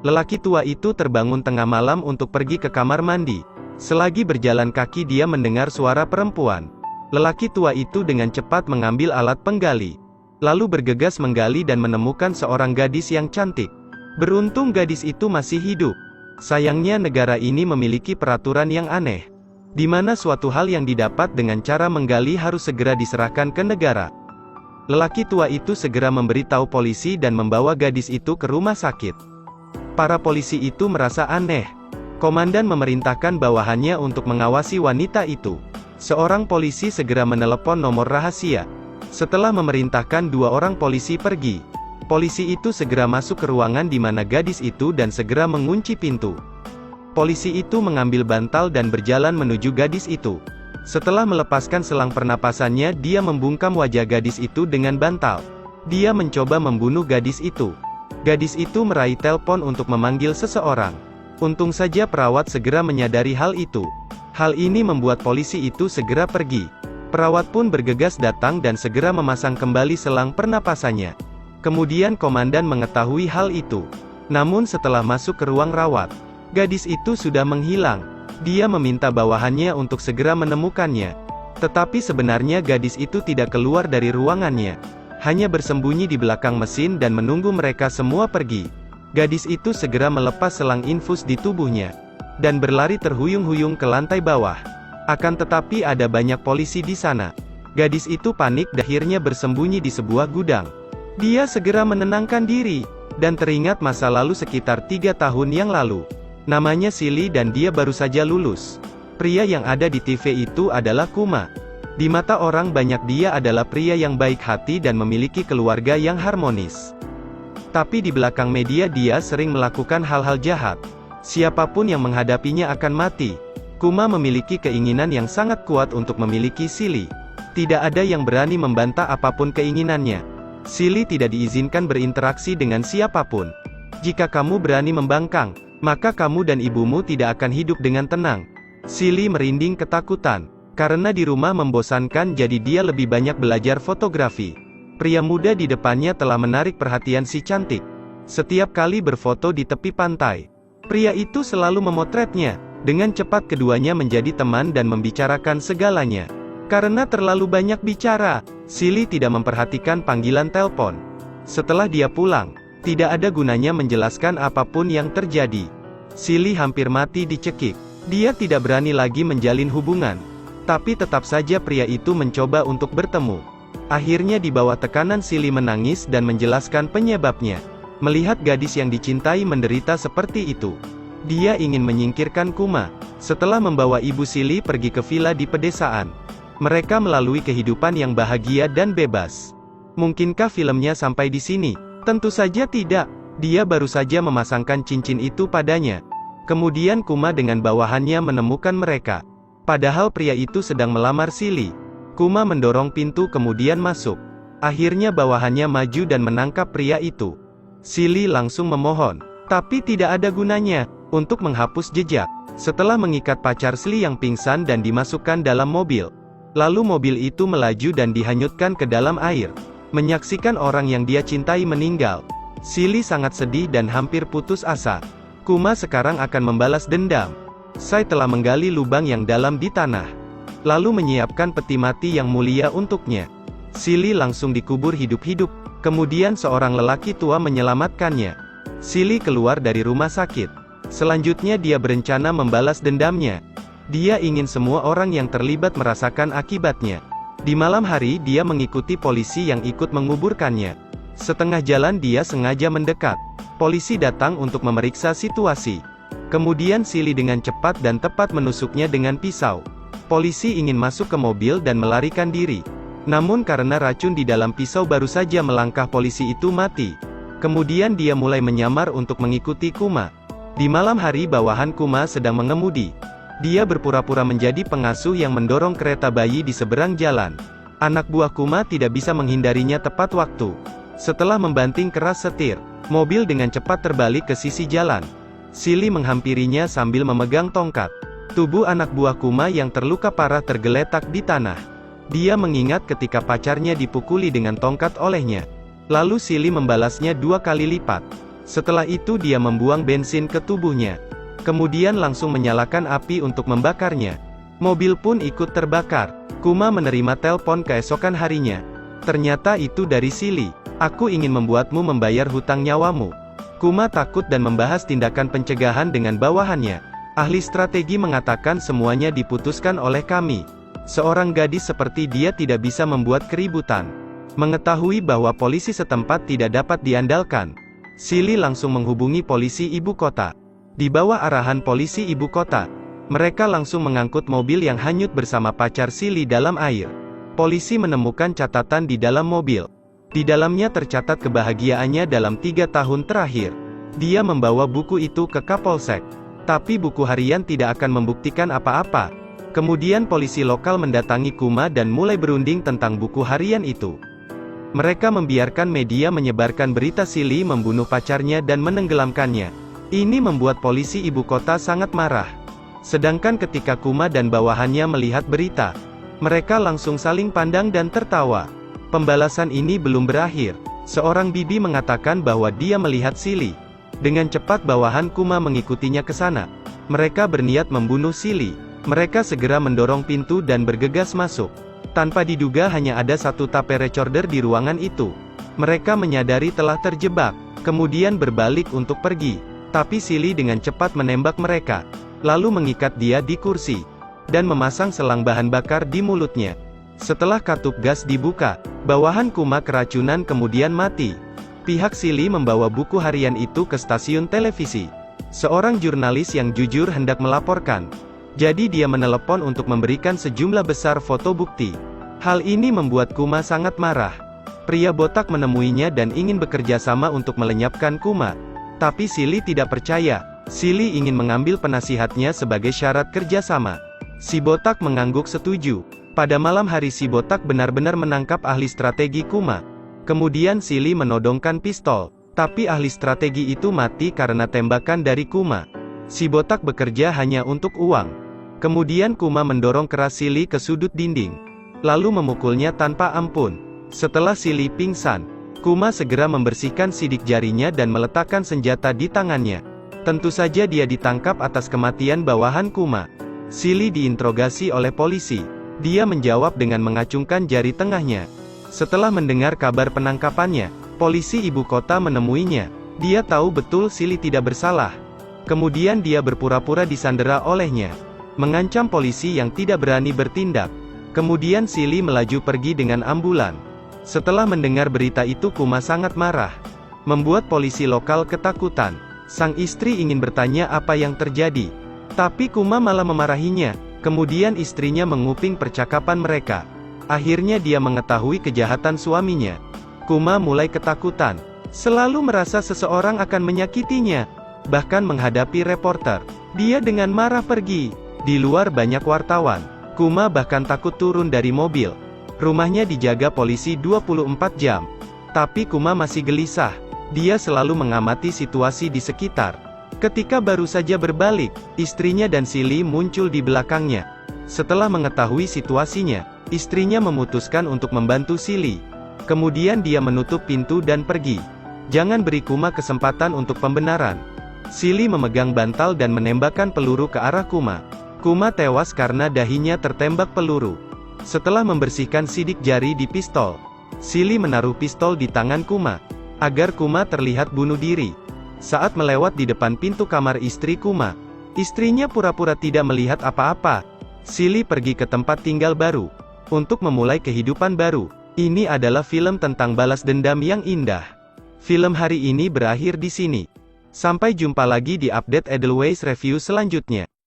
Lelaki tua itu terbangun tengah malam untuk pergi ke kamar mandi. Selagi berjalan kaki dia mendengar suara perempuan. Lelaki tua itu dengan cepat mengambil alat penggali. Lalu bergegas menggali dan menemukan seorang gadis yang cantik. Beruntung gadis itu masih hidup. Sayangnya negara ini memiliki peraturan yang aneh, di mana suatu hal yang didapat dengan cara menggali harus segera diserahkan ke negara. Lelaki tua itu segera memberitahu polisi dan membawa gadis itu ke rumah sakit. Para polisi itu merasa aneh. Komandan memerintahkan bawahannya untuk mengawasi wanita itu. Seorang polisi segera menelepon nomor rahasia. Setelah memerintahkan 2 orang polisi pergi, polisi itu segera masuk ke ruangan di mana gadis itu dan segera mengunci pintu. Polisi itu mengambil bantal dan berjalan menuju gadis itu. Setelah melepaskan selang pernapasannya, dia membungkam wajah gadis itu dengan bantal. Dia mencoba membunuh gadis itu. Gadis itu meraih telepon untuk memanggil seseorang. Untung saja perawat segera menyadari hal itu. Hal ini membuat polisi itu segera pergi. Perawat pun bergegas datang dan segera memasang kembali selang pernapasannya. Kemudian komandan mengetahui hal itu. Namun setelah masuk ke ruang rawat, gadis itu sudah menghilang. Dia meminta bawahannya untuk segera menemukannya. Tetapi sebenarnya gadis itu tidak keluar dari ruangannya. Hanya bersembunyi di belakang mesin dan menunggu mereka semua pergi. Gadis itu segera melepas selang infus di tubuhnya, dan berlari terhuyung-huyung ke lantai bawah. Akan tetapi ada banyak polisi di sana. Gadis itu panik dan akhirnya bersembunyi di sebuah gudang. Dia segera menenangkan diri, dan teringat masa lalu sekitar 3 tahun yang lalu. Namanya Silly dan dia baru saja lulus. Pria yang ada di TV itu adalah Kuma. Di mata orang banyak dia adalah pria yang baik hati dan memiliki keluarga yang harmonis. Tapi di belakang media dia sering melakukan hal-hal jahat. Siapapun yang menghadapinya akan mati. Kuma memiliki keinginan yang sangat kuat untuk memiliki Silly. Tidak ada yang berani membantah apapun keinginannya. Silly tidak diizinkan berinteraksi dengan siapapun. Jika kamu berani membangkang, maka kamu dan ibumu tidak akan hidup dengan tenang. Silly merinding ketakutan. Karena di rumah membosankan jadi dia lebih banyak belajar fotografi. Pria muda di depannya telah menarik perhatian si cantik. Setiap kali berfoto di tepi pantai, pria itu selalu memotretnya. Dengan cepat keduanya menjadi teman dan membicarakan segalanya. Karena terlalu banyak bicara, Silly tidak memperhatikan panggilan telepon. Setelah dia pulang, tidak ada gunanya menjelaskan apapun yang terjadi. Silly hampir mati dicekik. Dia tidak berani lagi menjalin hubungan. Tapi tetap saja pria itu mencoba untuk bertemu. Akhirnya di bawah tekanan Silly menangis dan menjelaskan penyebabnya. Melihat gadis yang dicintai menderita seperti itu, dia ingin menyingkirkan Kuma. Setelah membawa ibu Silly pergi ke villa di pedesaan, mereka melalui kehidupan yang bahagia dan bebas. Mungkinkah filmnya sampai di sini? Tentu saja tidak. Dia baru saja memasangkan cincin itu padanya. Kemudian Kuma dengan bawahannya menemukan mereka. Padahal pria itu sedang melamar Silly. Kuma mendorong pintu kemudian masuk. Akhirnya bawahannya maju dan menangkap pria itu. Silly langsung memohon, tapi tidak ada gunanya, untuk menghapus jejak. Setelah mengikat pacar Silly yang pingsan dan dimasukkan dalam mobil, lalu mobil itu melaju dan dihanyutkan ke dalam air. Menyaksikan orang yang dia cintai meninggal, Silly sangat sedih dan hampir putus asa. Kuma sekarang akan membalas dendam. Saya telah menggali lubang yang dalam di tanah, lalu menyiapkan peti mati yang mulia untuknya. Silly langsung dikubur hidup-hidup, kemudian seorang lelaki tua menyelamatkannya. Silly keluar dari rumah sakit. Selanjutnya dia berencana membalas dendamnya. Dia ingin semua orang yang terlibat merasakan akibatnya. Di malam hari dia mengikuti polisi yang ikut menguburkannya. Setengah jalan dia sengaja mendekat. Polisi datang untuk memeriksa situasi. Kemudian Silly dengan cepat dan tepat menusuknya dengan pisau. Polisi ingin masuk ke mobil dan melarikan diri. Namun karena racun di dalam pisau baru saja melangkah polisi itu mati. Kemudian dia mulai menyamar untuk mengikuti Kuma. Di malam hari bawahan Kuma sedang mengemudi. Dia berpura-pura menjadi pengasuh yang mendorong kereta bayi di seberang jalan. Anak buah Kuma tidak bisa menghindarinya tepat waktu. Setelah membanting keras setir, mobil dengan cepat terbalik ke sisi jalan. Silly menghampirinya sambil memegang tongkat. Tubuh anak buah Kuma yang terluka parah tergeletak di tanah. Dia mengingat ketika pacarnya dipukuli dengan tongkat olehnya. Lalu Silly membalasnya 2 kali lipat. Setelah itu dia membuang bensin ke tubuhnya. Kemudian langsung menyalakan api untuk membakarnya. Mobil pun ikut terbakar. Kuma menerima telepon keesokan harinya. Ternyata itu dari Silly. Aku ingin membuatmu membayar hutang nyawamu. Kuma takut dan membahas tindakan pencegahan dengan bawahannya. Ahli strategi mengatakan semuanya diputuskan oleh kami. Seorang gadis seperti dia tidak bisa membuat keributan. Mengetahui bahwa polisi setempat tidak dapat diandalkan, Silly langsung menghubungi polisi ibu kota. Di bawah arahan polisi ibu kota, mereka langsung mengangkut mobil yang hanyut bersama pacar Silly dalam air. Polisi menemukan catatan di dalam mobil. Di dalamnya tercatat kebahagiaannya dalam 3 tahun terakhir. Dia membawa buku itu ke Kapolsek. Tapi buku harian tidak akan membuktikan apa-apa. Kemudian polisi lokal mendatangi Kuma dan mulai berunding tentang buku harian itu. Mereka membiarkan media menyebarkan berita Silly membunuh pacarnya dan menenggelamkannya. Ini membuat polisi ibu kota sangat marah. Sedangkan ketika Kuma dan bawahannya melihat berita, mereka langsung saling pandang dan tertawa. Pembalasan ini belum berakhir. Seorang bibi mengatakan bahwa dia melihat Silly. Dengan cepat bawahan Kuma mengikutinya ke sana. Mereka berniat membunuh Silly. Mereka segera mendorong pintu dan bergegas masuk. Tanpa diduga hanya ada satu tape recorder di ruangan itu. Mereka menyadari telah terjebak, kemudian berbalik untuk pergi. Tapi Silly dengan cepat menembak mereka, lalu mengikat dia di kursi, dan memasang selang bahan bakar di mulutnya. Setelah katup gas dibuka, bawahan Kuma keracunan kemudian mati. Pihak Silly membawa buku harian itu ke stasiun televisi. Seorang jurnalis yang jujur hendak melaporkan. Jadi dia menelepon untuk memberikan sejumlah besar foto bukti. Hal ini membuat Kuma sangat marah. Pria botak menemuinya dan ingin bekerja sama untuk melenyapkan Kuma. Tapi Silly tidak percaya. Silly ingin mengambil penasihatnya sebagai syarat kerjasama. Si botak mengangguk setuju. Pada malam hari si botak benar-benar menangkap ahli strategi Kuma. Kemudian Silly menodongkan pistol. Tapi ahli strategi itu mati karena tembakan dari Kuma. Si botak bekerja hanya untuk uang. Kemudian Kuma mendorong keras Silly ke sudut dinding, lalu memukulnya tanpa ampun. Setelah Silly pingsan, Kuma segera membersihkan sidik jarinya dan meletakkan senjata di tangannya. Tentu saja dia ditangkap atas kematian bawahan Kuma. Silly diinterogasi oleh polisi. Dia menjawab dengan mengacungkan jari tengahnya. Setelah mendengar kabar penangkapannya, polisi ibu kota menemuinya. Dia tahu betul Silly tidak bersalah. Kemudian dia berpura-pura disandera olehnya, mengancam polisi yang tidak berani bertindak. Kemudian Silly melaju pergi dengan ambulan. Setelah mendengar berita itu Kuma sangat marah, membuat polisi lokal ketakutan. Sang istri ingin bertanya apa yang terjadi, tapi Kuma malah memarahinya. Kemudian istrinya menguping percakapan mereka. Akhirnya dia mengetahui kejahatan suaminya. Kuma mulai ketakutan, selalu merasa seseorang akan menyakitinya. Bahkan menghadapi reporter, dia dengan marah pergi. Di luar banyak wartawan. Kuma bahkan takut turun dari mobil. Rumahnya dijaga polisi 24 jam. Tapi Kuma masih gelisah. Dia selalu mengamati situasi di sekitar. Ketika baru saja berbalik, istrinya dan Silly muncul di belakangnya. Setelah mengetahui situasinya, istrinya memutuskan untuk membantu Silly. Kemudian dia menutup pintu dan pergi. Jangan beri Kuma kesempatan untuk pembenaran. Silly memegang bantal dan menembakkan peluru ke arah Kuma. Kuma tewas karena dahinya tertembak peluru. Setelah membersihkan sidik jari di pistol, Silly menaruh pistol di tangan Kuma, agar Kuma terlihat bunuh diri. Saat melewat di depan pintu kamar istri Kuma, istrinya pura-pura tidak melihat apa-apa. Silly pergi ke tempat tinggal baru, untuk memulai kehidupan baru. Ini adalah film tentang balas dendam yang indah. Film hari ini berakhir di sini. Sampai jumpa lagi di update Edelweiss Review selanjutnya.